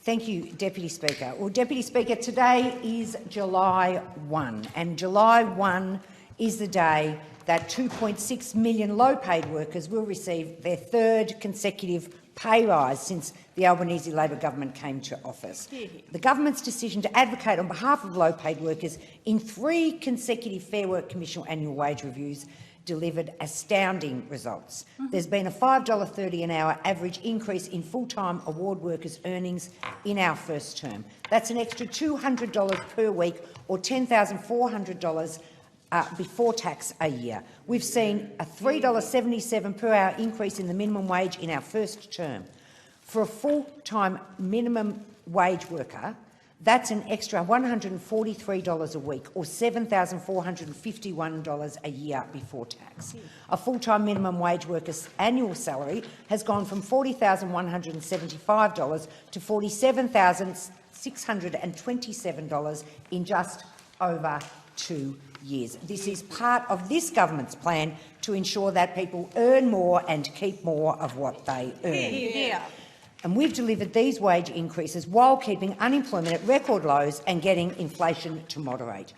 Thank you, Deputy Speaker. Well, Deputy Speaker, today is July 1, and July 1 is the day that 2.6 million low-paid workers will receive their third consecutive pay rise since the Albanese Labor government came to office. The government's decision to advocate on behalf of low-paid workers in 3 consecutive Fair Work Commission annual wage reviews delivered astounding results. There's been a $5.30 an hour average increase in full-time award workers' earnings in our first term. That's an extra $200 per week, or $10,400 before tax a year. We've seen a $3.77 per hour increase in the minimum wage in our first term. For a full-time minimum wage worker, that's an extra $143 a week, or $7,451 a year before tax. A full-time minimum wage worker's annual salary has gone from $40,175 to $47,627 in just over 2 years. This is part of this government's plan to ensure that people earn more and keep more of what they earn. And we've delivered these wage increases while keeping unemployment at record lows and getting inflation to moderate.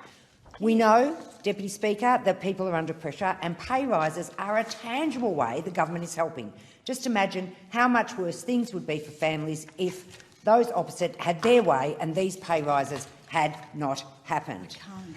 We know, Deputy Speaker, that people are under pressure, and pay rises are a tangible way the government is helping. Just imagine how much worse things would be for families if those opposite had their way and these pay rises had not happened.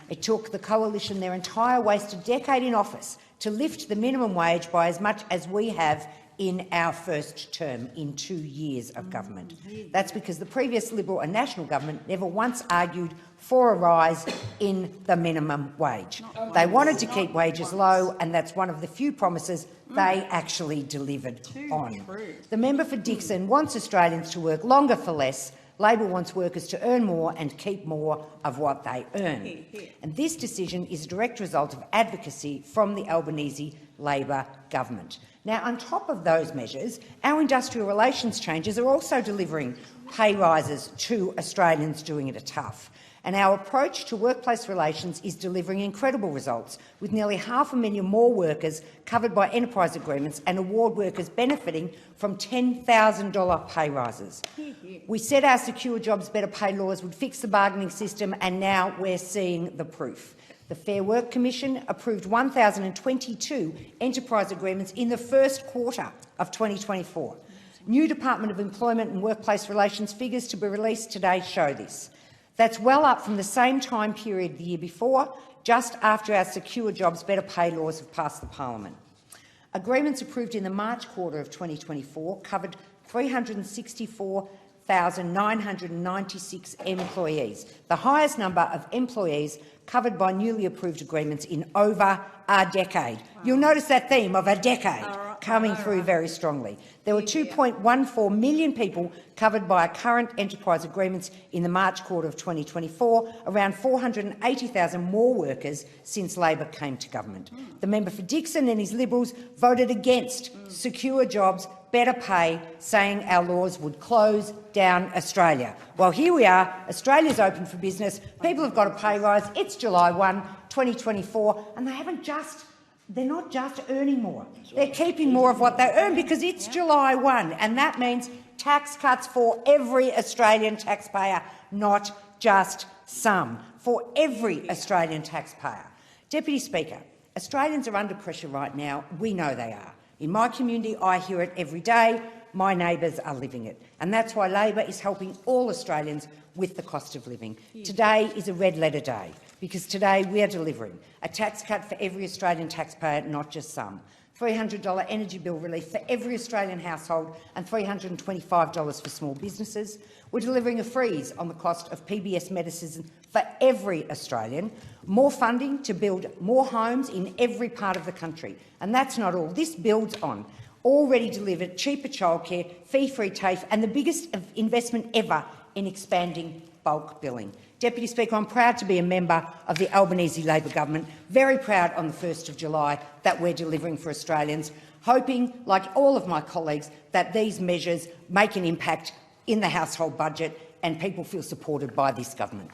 It took the coalition their entire wasted decade in office to lift the minimum wage by as much as we have in our first term in 2 years of government. That's because the previous Liberal and National government never once argued for a rise in the minimum wage. They wanted to keep wages low, and that's one of the few promises they actually delivered on. The member for Dixon wants Australians to work longer for less. Labor wants workers to earn more and keep more of what they earn. And this decision is a direct result of advocacy from the Albanese Labor government. Now, on top of those measures, our industrial relations changes are also delivering pay rises to Australians doing it tough. And our approach to workplace relations is delivering incredible results, with nearly 500,000 more workers covered by enterprise agreements and award workers benefiting from $10,000 pay rises. We said our Secure Jobs, Better Pay laws would fix the bargaining system, and now we're seeing the proof. The Fair Work Commission approved 1,022 enterprise agreements in the first quarter of 2024. New Department of Employment and Workplace Relations figures to be released today show this. That's well up from the same time period the year before, just after our Secure Jobs, Better Pay laws have passed the parliament. Agreements approved in the March quarter of 2024 covered 364,996 employees, the highest number of employees covered by newly approved agreements in over a decade. You'll notice that theme of a decade coming through very strongly. There were 2.14 million people covered by current enterprise agreements in the March quarter of 2024, around 480,000 more workers since Labor came to government. The member for Dixon and his Liberals voted against Secure Jobs, Better Pay, saying our laws would close down Australia. Well, here we are. Australia's open for business. People have got a pay rise. It's July 1, 2024, and they're not just earning more. They're keeping more of what they earn because it's July 1, and that means tax cuts for every Australian taxpayer, not just some, for every Australian taxpayer. Deputy Speaker, Australians are under pressure right now. We know they are. In my community, I hear it every day. My neighbours are living it. And that's why Labor is helping all Australians with the cost of living. Today is a red letter day, because today we are delivering a tax cut for every Australian taxpayer, not just some, $300 energy bill relief for every Australian household and $325 for small businesses. We're delivering a freeze on the cost of PBS medicines for every Australian, more funding to build more homes in every part of the country. And that's not all. This builds on already delivered cheaper childcare, fee-free TAFE, and the biggest investment ever in expanding bulk billing. Deputy Speaker, I'm proud to be a member of the Albanese Labor government, very proud on the 1st of July that we're delivering for Australians, hoping, like all of my colleagues, that these measures make an impact in the household budget and people feel supported by this government.